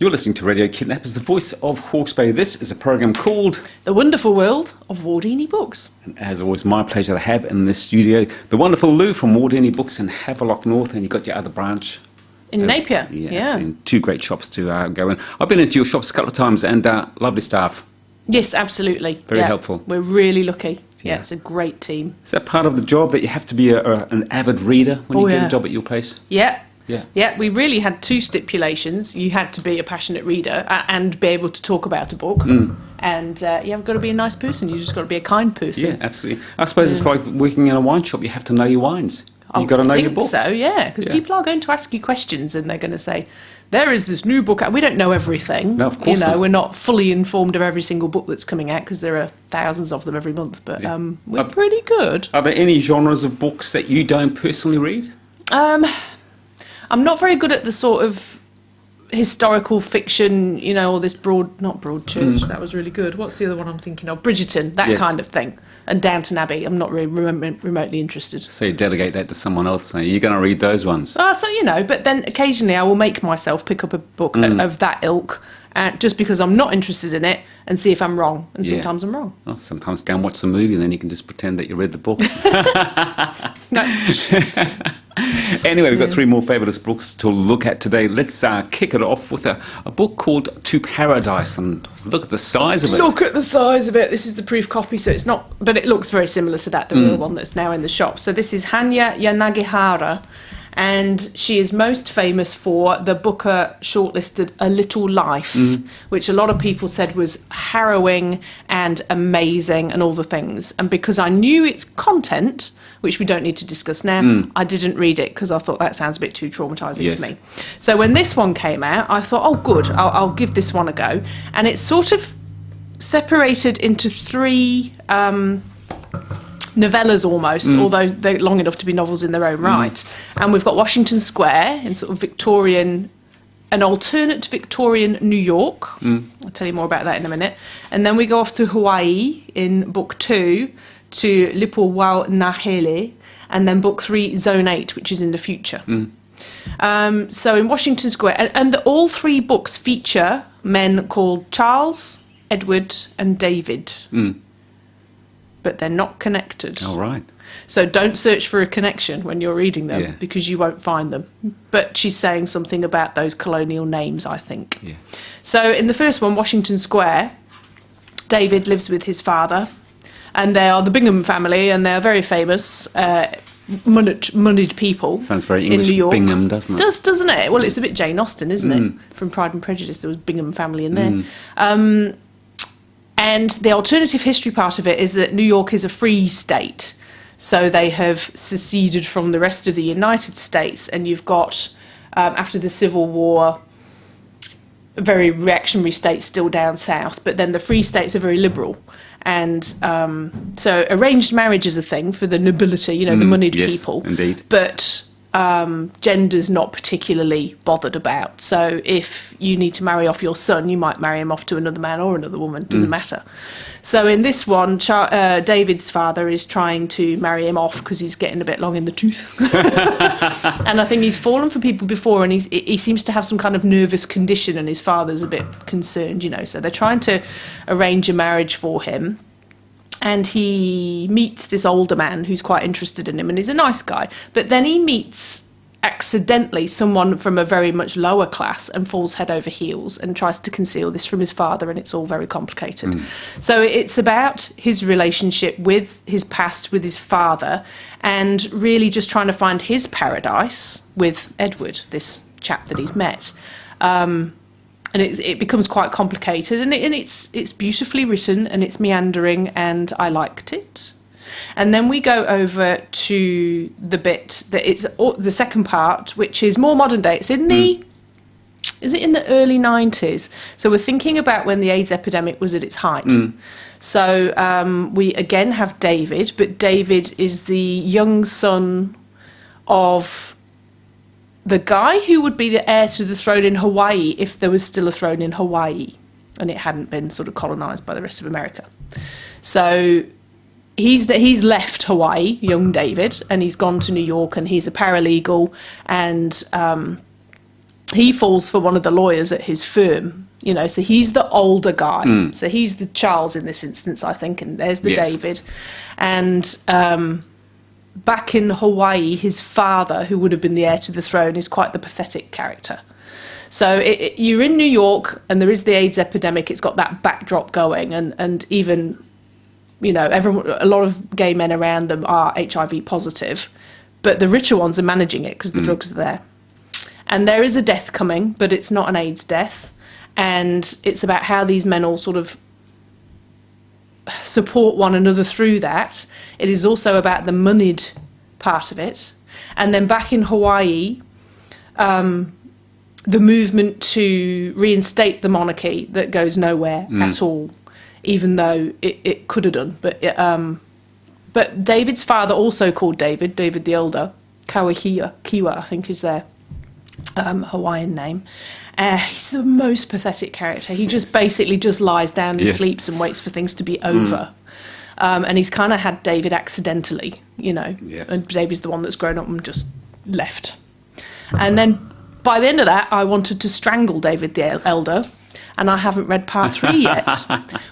You're listening to Radio Kidnappers, the voice of Hawke's Bay. This is a program called The Wonderful World of Wardini Books. And as always, my pleasure to have in this studio the wonderful Lou from Wardini Books in Havelock North, and you've got your other branch in Napier. Yeah. And two great shops to go in. I've been into your shops a couple of times, and lovely staff. Yes, absolutely. Very helpful. We're really lucky. Yeah, it's a great team. Is that part of the job, that you have to be an avid reader when you get a job at your place? Yeah, we really had two stipulations. You had to be a passionate reader and be able to talk about a book. And you've got to be a nice person. You just got to be a kind person. Yeah, absolutely. I suppose it's like working in a wine shop. You have to know your wines. You've got to know your books. So, because people are going to ask you questions and they're going to say, there is this new book out. We don't know everything. No, of course not. We're not fully informed of every single book that's coming out because there are thousands of them every month. But we're pretty good. Are there any genres of books that you don't personally read? I'm not very good at the sort of historical fiction, all this not Broadchurch, that was really good. What's the other one I'm thinking of? Bridgerton, that kind of thing. And Downton Abbey, I'm not really remotely interested. So you delegate that to someone else, so you're going to read those ones? But then occasionally I will make myself pick up a book of that ilk, just because I'm not interested in it, and see if I'm wrong. And sometimes I'm wrong. Well, sometimes go and watch the movie, and then you can just pretend that you read the book. Anyway, we've got three more fabulous books to look at today. Let's kick it off with a book called To Paradise, and look at the size of it. Look at the size of it. This is the proof copy, so it's not, but it looks very similar to the real one that's now in the shop. So this is Hanya Yanagihara, and she is most famous for the Booker shortlisted A Little Life, which a lot of people said was harrowing and amazing and all the things. And because I knew its content, which we don't need to discuss now, I didn't read it because I thought that sounds a bit too traumatising for me. So when this one came out, I thought, oh, good, I'll give this one a go. And it's sort of separated into three novellas almost, although they're long enough to be novels in their own right. And we've got Washington Square in sort of Victorian, an alternate Victorian New York. I'll tell you more about that in a minute. And then we go off to Hawaii in book 2 to Lipowauanahele, and then book 3, Zone 8, which is in the future. So in Washington Square, and all three books feature men called Charles, Edward and David. But they're not connected. All right. So don't search for a connection when you're reading them because you won't find them. But she's saying something about those colonial names, I think. Yeah. So in the first one, Washington Square, David lives with his father, and they are the Bingham family, and they are very famous, moneyed people. Sounds very English, in New York. Bingham, doesn't it? Doesn't it? Well, it's a bit Jane Austen, isn't it? From Pride and Prejudice, there was Bingham family in there. And the alternative history part of it is that New York is a free state. So they have seceded from the rest of the United States. And you've got, after the Civil War, a very reactionary state still down south. But then the free states are very liberal. And so arranged marriage is a thing for the nobility, the moneyed people. Indeed. But gender's not particularly bothered about. So if you need to marry off your son, you might marry him off to another man or another woman, doesn't matter. So in this one, David's father is trying to marry him off because he's getting a bit long in the tooth. And I think he's fallen for people before, and he seems to have some kind of nervous condition, and his father's a bit concerned, so they're trying to arrange a marriage for him. And he meets this older man who's quite interested in him, and he's a nice guy. But then he meets, accidentally, someone from a very much lower class and falls head over heels and tries to conceal this from his father, and it's all very complicated. So it's about his relationship with his past, with his father, and really just trying to find his paradise with Edward, this chap that he's met. And it becomes quite complicated, and it's beautifully written, and it's meandering, and I liked it. And then we go over to the bit that it's the second part, which is more modern day. It's in is it in the early 90s? So we're thinking about when the AIDS epidemic was at its height. So we again have David, but David is the young son of the guy who would be the heir to the throne in Hawaii if there was still a throne in Hawaii and it hadn't been sort of colonised by the rest of America. So he's left Hawaii, young David, and he's gone to New York, and he's a paralegal, and he falls for one of the lawyers at his firm, you know, so he's the older guy. So he's the Charles in this instance, I think, and there's the David. And back in Hawaii, his father, who would have been the heir to the throne, is quite the pathetic character. So you're in New York, and there is the AIDS epidemic. It's got that backdrop going, and even, you know, a lot of gay men around them are HIV positive, but the richer ones are managing it because the drugs are there. And there is a death coming, but it's not an AIDS death. And it's about how these men all sort of support one another through that. It is also about the moneyed part of it. And then back in Hawaii, the movement to reinstate the monarchy that goes nowhere at all, even though it could have done. But David's father, also called David the Elder, Kiwa, I think is their Hawaiian name. He's the most pathetic character. He just basically just lies down and sleeps and waits for things to be over. And he's kind of had David accidentally, you know. Yes. And David's the one that's grown up and just left. And then by the end of that, I wanted to strangle David the Elder. And I haven't read part 3 yet,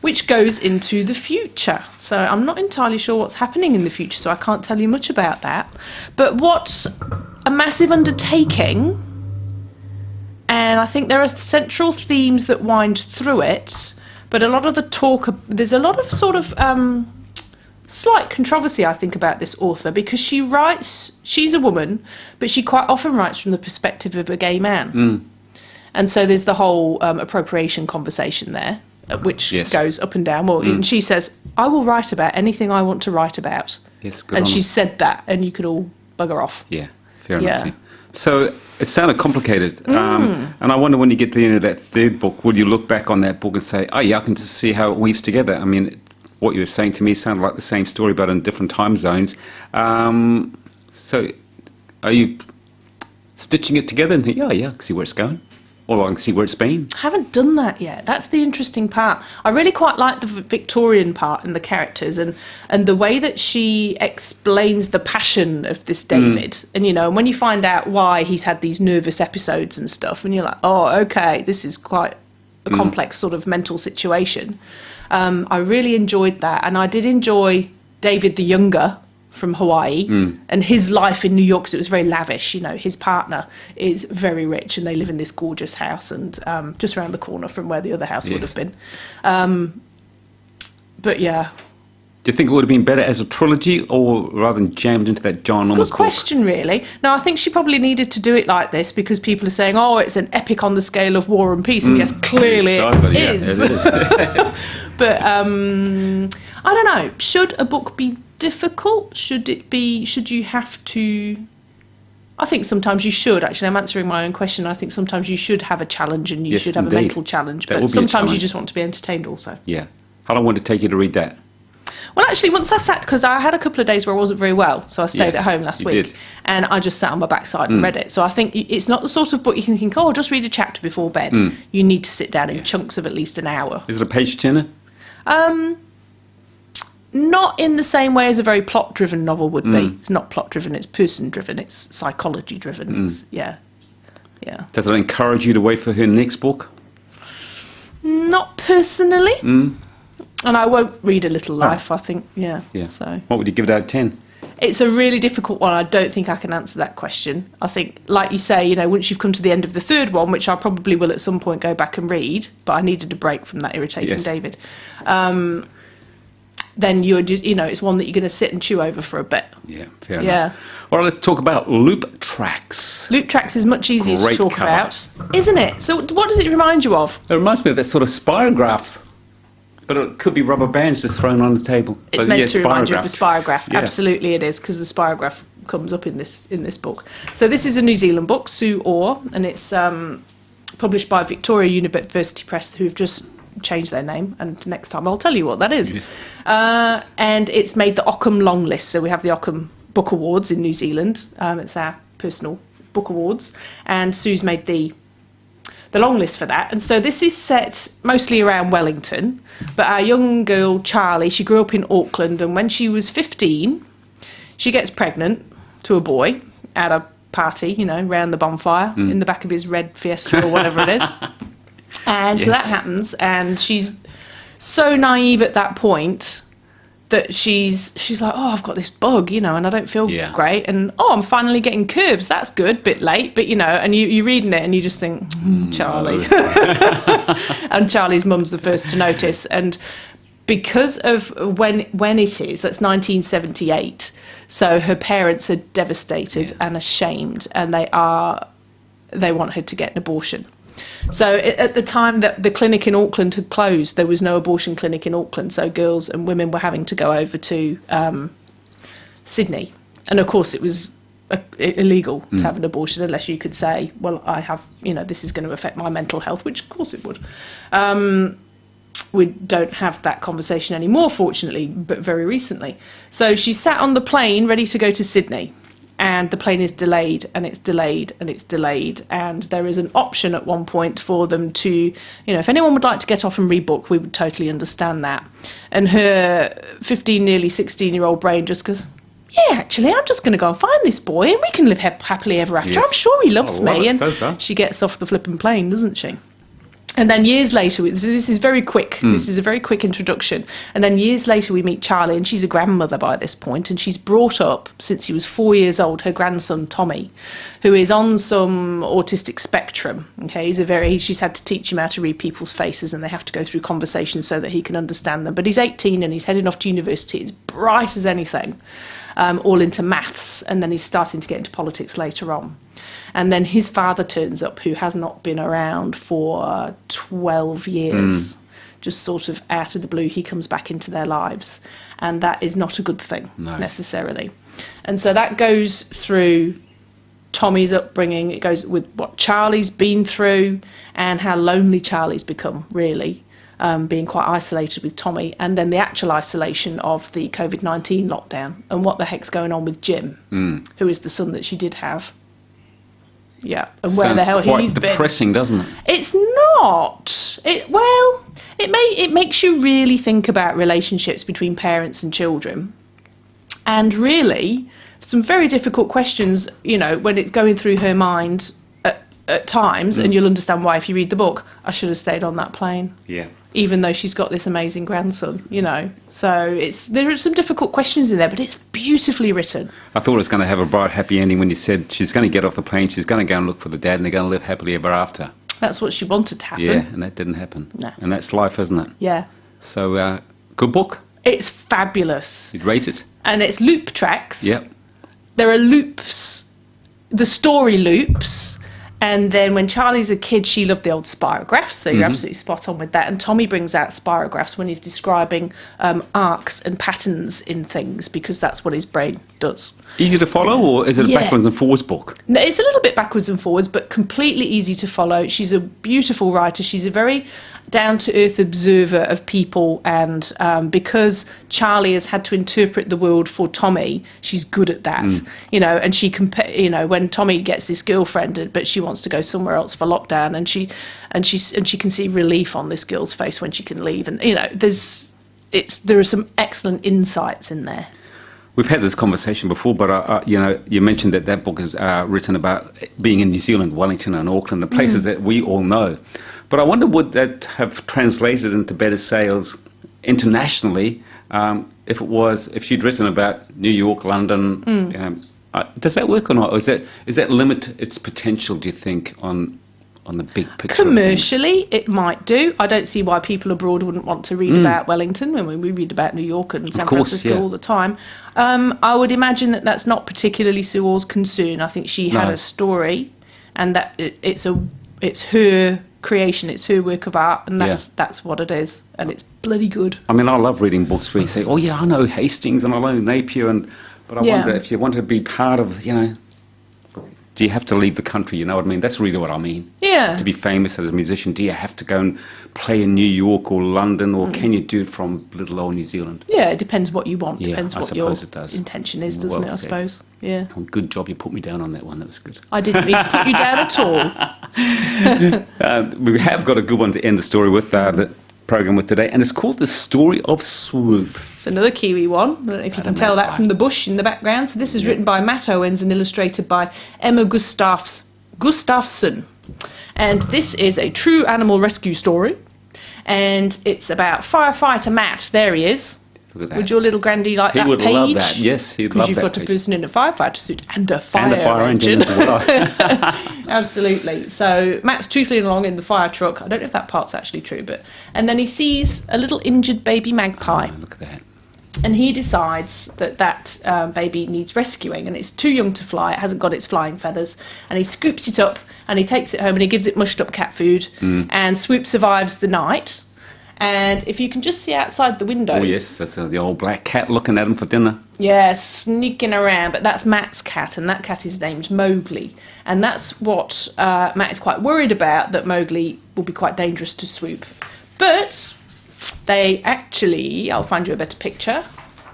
which goes into the future. So I'm not entirely sure what's happening in the future, so I can't tell you much about that. But what's a massive undertaking, and I think there are central themes that wind through it, but a lot of the talk, there's a lot of sort of slight controversy, I think, about this author, because she's a woman, but she quite often writes from the perspective of a gay man. And so there's the whole appropriation conversation there, which goes up and down. Well, and she says, I will write about anything I want to write about. Yes, good. And she said that, and you could all bugger off. Yeah, fair enough. Yeah. So it sounded complicated. And I wonder, when you get to the end of that third book, will you look back on that book and say, oh, yeah, I can just see how it weaves together? I mean, what you were saying to me sounded like the same story, but in different time zones. So are you stitching it together and think, oh, yeah, I can see where it's going? Or I can see where it's been. I haven't done that yet. That's the interesting part. I really quite like the Victorian part and the characters and the way that she explains the passion of this David. And, you know, and when you find out why he's had these nervous episodes and stuff, and you're like, oh, okay, this is quite a complex sort of mental situation. I really enjoyed that. And I did enjoy David the Younger from Hawaii and his life in New York, because it was very lavish. You know, his partner is very rich and they live in this gorgeous house and just around the corner from where the other house would have been. But yeah. Do you think it would have been better as a trilogy, or rather than jammed into that ginormous book? Good question, really. No, I think she probably needed to do it like this because people are saying, oh, it's an epic on the scale of War and Peace. And yes, clearly it is. It is. But I don't know. Should a book be difficult? Should you have to... I think sometimes you should. Actually, I'm answering my own question. I think sometimes you should have a challenge and you should have a mental challenge. But sometimes you just want to be entertained also. Yeah. How long would it take you to read that? Well, actually, once I sat, because I had a couple of days where I wasn't very well, so I stayed at home last week, and I just sat on my backside and read it. So I think it's not the sort of book you can think, oh, just read a chapter before bed. You need to sit down in chunks of at least an hour. Is it a page turner? Not in the same way as a very plot-driven novel would be. It's not plot-driven, it's person-driven, it's psychology-driven. It's, yeah. Does it encourage you to wait for her next book? Not personally. And I won't read A Little Life, I think, So. What would you give it out of 10? It's a really difficult one. I don't think I can answer that question. I think, like you say, you know, once you've come to the end of the third one, which I probably will at some point go back and read, but I needed a break from that irritating David, then you're just, you know, it's one that you're going to sit and chew over for a bit. Yeah, fair enough. All right, let's talk about Loop Tracks. Loop Tracks is much easier to talk about, isn't it? So what does it remind you of? It reminds me of that sort of spirograph. But it could be rubber bands just thrown on the table. It's meant to remind you of the spirograph. Yeah. Absolutely it is, because the spirograph comes up in this book. So this is a New Zealand book, Sue Orr, and it's published by Victoria University Press, who've just changed their name, and next time I'll tell you what that is. Yes. And it's made the Ockham long list. So we have the Ockham Book Awards in New Zealand. It's our personal book awards. And Sue's made the long list for that. And so this is set mostly around Wellington, but our young girl Charlie, she grew up in Auckland, and when she was 15 she gets pregnant to a boy out of party, you know, round the bonfire in the back of his red Fiesta or whatever it is. And so that happens, and she's so naive at that point that she's like, oh, I've got this bug, you know, and I don't feel great, and I'm finally getting curves. That's good, bit late, but you know, and you're reading it and you just think, Charlie. And Charlie's mum's the first to notice, and because of when it is, that's 1978. So her parents are devastated and ashamed, and they want her to get an abortion. So at the time that the clinic in Auckland had closed, there was no abortion clinic in Auckland, so girls and women were having to go over to Sydney. And of course it was illegal to have an abortion unless you could say, well, I have, you know, this is going to affect my mental health, which of course it would. We don't have that conversation anymore, fortunately, but very recently. So she sat on the plane ready to go to Sydney. And the plane is delayed, and it's delayed, and it's delayed. And there is an option at one point for them to, you know, if anyone would like to get off and rebook, we would totally understand that. And her 15, nearly 16-year-old brain just goes, yeah, actually, I'm just going to go and find this boy, and we can live happily ever after. Yes. I'm sure he loves me. And so she gets off the flipping plane, doesn't she? And then years later, this is very quick. This is a very quick introduction. And then years later, we meet Charlie, and she's a grandmother by this point, and she's brought up, since he was 4 years old, her grandson, Tommy, who is on some autistic spectrum. Okay, she's had to teach him how to read people's faces, and they have to go through conversations so that he can understand them. But he's 18, and he's heading off to university. He's bright as anything, all into maths, and then he's starting to get into politics later on. And then his father turns up, who has not been around for 12 years. Just sort of out of the blue, he comes back into their lives. And that is not a good thing, necessarily. And so that goes through Tommy's upbringing. It goes with what Charlie's been through and how lonely Charlie's become, really, being quite isolated with Tommy. And then the actual isolation of the COVID-19 lockdown and what the heck's going on with Jim, who is the son that she did have. Yeah, and where the hell he's been. Depressing, doesn't it? It's not. It makes you really think about relationships between parents and children, and really some very difficult questions. You know, when it's going through her mind at times, and you'll understand why if you read the book. I should have stayed on that plane. Yeah. Even though she's got this amazing grandson, you know. So there are some difficult questions in there, but it's beautifully written. I thought it was going to have a bright, happy ending when you said she's going to get off the plane, she's going to go and look for the dad, and they're going to live happily ever after. That's what she wanted to happen. Yeah, and that didn't happen. No. And that's life, isn't it? Yeah. So, good book. It's fabulous. You'd rate it. And it's loop tracks. Yep. There are loops, the story loops. And then when Charlie's a kid, she loved the old spirographs, so you're absolutely spot on with that. And Tommy brings out spirographs when he's describing arcs and patterns in things, because that's what his brain does. Easy to follow, or is it a backwards and forwards book? No, it's a little bit backwards and forwards, but completely easy to follow. She's a beautiful writer. She's a very down-to-earth observer of people, and because Charlie has had to interpret the world for Tommy, she's good at that. You know, and she when Tommy gets this girlfriend, but she wants to go somewhere else for lockdown, and she can see relief on this girl's face when she can leave, and you know, there are some excellent insights in there. We've had this conversation before, but you mentioned that book is written about being in New Zealand, Wellington and Auckland, the places that we all know. But I wonder, would that have translated into better sales internationally if she'd written about New York, London? Does that work or not? Or is that limit its potential, do you think, on the big picture? Commercially, it might do. I don't see why people abroad wouldn't want to read about Wellington. I mean, we read about New York and San Francisco all the time. I would imagine that that's not particularly Sue Orr's concern. I think she had a story, and that it's her creation, it's her work of art, and that's what it is, and it's bloody good. I mean, I love reading books where you say, oh yeah, I know Hastings and I know Napier, but I wonder if you want to be part of, do you have to leave the country, you know what I mean? That's really what I mean. Yeah. To be famous as a musician, do you have to go and play in New York or London, or can you do it from little old New Zealand? Yeah, it depends what you want. Depends what your intention is, doesn't it, I suppose? Yeah. Good job you put me down on that one. That was good. I didn't mean to put you down at all. We have got a good one to end the story with. program with today, and it's called The Story of Swoop. It's another Kiwi one. I don't know if you can tell that from the bush in the background. So this is written by Matt Owens and illustrated by Emma Gustafsson. And this is a true animal rescue story. And it's about firefighter Matt. There he is. Look at that. Would your little granddie like that page? He would love that. Yes, he'd love that. Because you've got a person in a firefighter suit and a fire engine. as well. Absolutely. So Matt's tootling along in the fire truck. I don't know if that part's actually true, and then he sees a little injured baby magpie. Oh, look at that. And he decides that baby needs rescuing, and it's too young to fly. It hasn't got its flying feathers, and he scoops it up and he takes it home and he gives it mushed up cat food. And Swoop survives the night. And if you can just see outside the window... Oh, yes, that's the old black cat looking at him for dinner. Yeah, sneaking around. But that's Matt's cat, and that cat is named Mowgli. And that's what Matt is quite worried about, that Mowgli will be quite dangerous to Swoop. But they actually... I'll find you a better picture.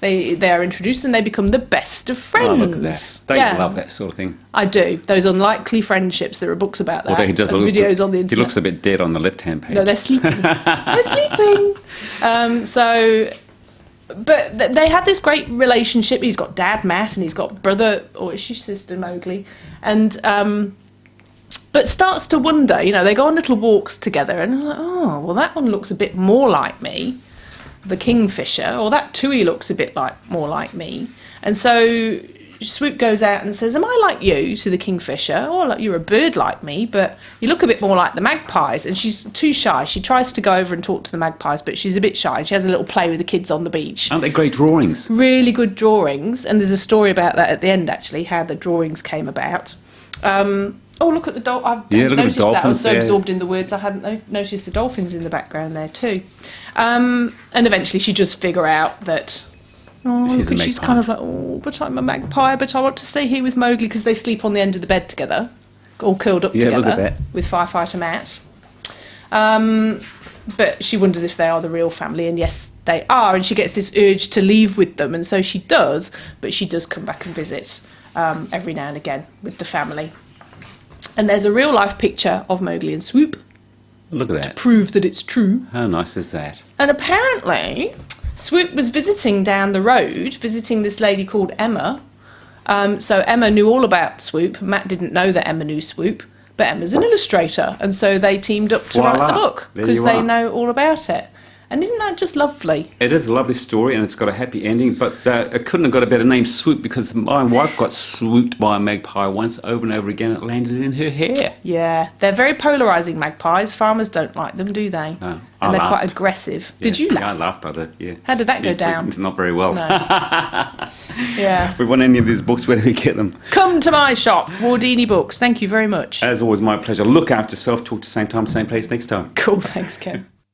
They are introduced and they become the best of friends. Oh, look at that. They love that sort of thing. I do. Those unlikely friendships. There are books about that. Although he does videos on the internet. He looks a bit dead on the left-hand page. No, they're sleeping. They're sleeping. But they have this great relationship. He's got dad Matt and he's got brother, or is she sister Mowgli? And but starts to wonder. They go on little walks together, and like, oh, well, that one looks a bit more like me. The kingfisher, or that Tui looks a bit more like me. And so Swoop goes out and says, am I like you, to the kingfisher? Oh, like you're a bird like me, but you look a bit more like the magpies. And she's too shy. She tries to go over and talk to the magpies, but she's a bit shy. She has a little play with the kids on the beach. Aren't they great drawings? Really good drawings. And there's a story about that at the end, actually, how the drawings came about. Oh, look at the dolphins. I noticed that. I was so absorbed in the words, I hadn't noticed the dolphins in the background there too. And eventually she does figure out that, she's kind of like, oh, but I'm a magpie, but I want to stay here with Mowgli, because they sleep on the end of the bed together, all curled up together with firefighter Matt. But she wonders if they are the real family, and yes, they are. And she gets this urge to leave with them, and so she does, but she does come back and visit every now and again with the family. And there's a real-life picture of Mowgli and Swoop. Look at that. To prove that it's true. How nice is that? And apparently, Swoop was visiting down the road, visiting this lady called Emma. So Emma knew all about Swoop. Matt didn't know that Emma knew Swoop, but Emma's an illustrator. And so they teamed up to write the book, because they know all about it. And isn't that just lovely? It is a lovely story, and it's got a happy ending, but it couldn't have got a better name, Swoop, because my wife got swooped by a magpie once over and over again. It landed in her hair. Yeah, they're very polarising magpies. Farmers don't like them, do they? No. And they're quite aggressive. Yeah. Did you laugh? Yeah, I laughed, I did, yeah. How did that go down? It's not very well. No. Yeah. If we want any of these books, where do we get them? Come to my shop, Wardini Books. Thank you very much. As always, my pleasure. Look after yourself. Talk to the same time, same place next time. Cool, thanks, Ken.